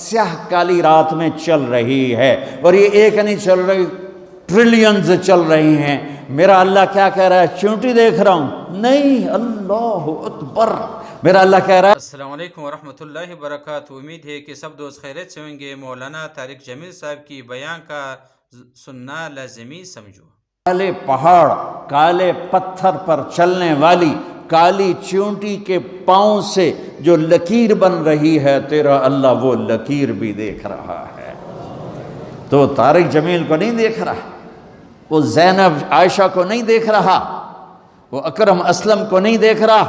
سیاہ کالی رات میں چل رہی ہے، اور یہ ایک نہیں چل رہی، ٹریلینز چل رہی ہیں۔ میرا اللہ کیا کہہ رہا ہے؟ چونٹی دیکھ رہا ہوں؟ نہیں، اللہ اکبر۔ میرا اللہ کہہ رہا ہے السلام علیکم ورحمۃ اللہ وبرکاتہ۔ امید ہے کہ سب دوست خیریت سے ہوں گے۔ مولانا طارق جمیل صاحب کی بیان کا سننا لازمی سمجھو۔ کالے پہاڑ، کالے پتھر پر چلنے والی کالی چونٹی کے پاؤں سے جو لکیر بن رہی ہے، تیرا اللہ وہ لکیر بھی دیکھ رہا ہے۔ تو طارق جمیل کو نہیں دیکھ رہا، وہ زینب عائشہ کو نہیں دیکھ رہا، وہ اکرم اسلم کو نہیں دیکھ رہا،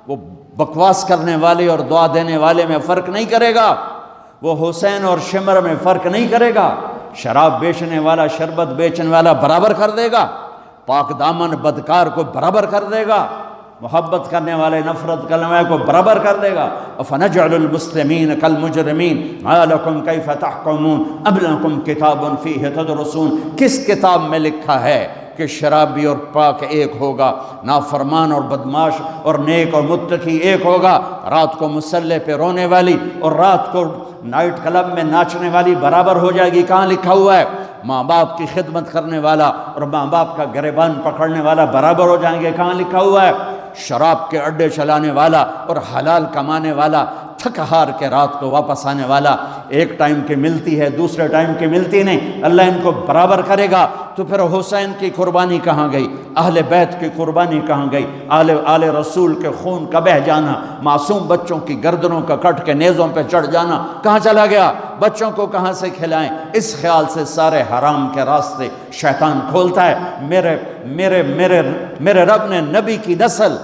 وہ بکواس کرنے والے اور دعا دینے والے میں فرق نہیں کرے گا، وہ حسین اور شمر میں فرق نہیں کرے گا، شراب بیچنے والا شربت بیچنے والا برابر کر دے گا، پاک دامن بدکار کو برابر کر دے گا، محبت کرنے والے نفرت کرنے والے کو برابر کر دے گا۔ افنجعل المسلمین کالمجرمین ما لکم کیف تحکمون ام لکم کتاب فیہ تدرسون۔ کس کتاب میں لکھا ہے کہ شرابی اور پاک ایک ہوگا، نافرمان اور بدماش اور نیک اور متقی ایک ہوگا، رات کو مسلح پہ رونے والی اور رات کو نائٹ کلب میں ناچنے والی برابر ہو جائے گی؟ کہاں لکھا ہوا ہے؟ ماں باپ کی خدمت کرنے والا اور ماں باپ کا گریبان پکڑنے والا برابر ہو جائیں گے؟ کہاں لکھا ہوا ہے؟ شراب کے اڈے چلانے والا اور حلال کمانے والا، تھک ہار کے رات کو واپس آنے والا، ایک ٹائم کی ملتی ہے دوسرے ٹائم کی ملتی نہیں، اللہ ان کو برابر کرے گا۔ تو پھر حسین کی قربانی کہاں گئی؟ اہل بیت کی قربانی کہاں گئی؟ آل رسول کے خون کا بہہ جانا، معصوم بچوں کی گردنوں کا کٹ کے نیزوں پہ چڑھ جانا کہاں چلا گیا؟ بچوں کو کہاں سے کھلائیں؟ اس خیال سے سارے حرام کے راستے شیطان کھولتا ہے۔ میرے رب نے نبی کی نسل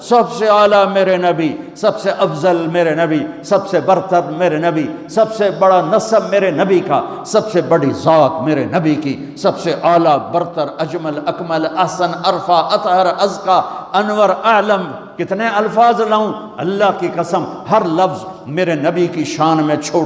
سب سے اعلیٰ میرے نبی، سب سے افضل میرے نبی، سب سے برتر میرے نبی، سب سے بڑا نسب میرے نبی کا، سب سے بڑی ذات میرے نبی کی، سب سے اعلیٰ برتر اجمل اکمل احسن ارفع اطہر ازکا انور اعلم۔ کتنے الفاظ لاؤں؟ اللہ کی قسم ہر لفظ میرے نبی کی شان میں چھوٹا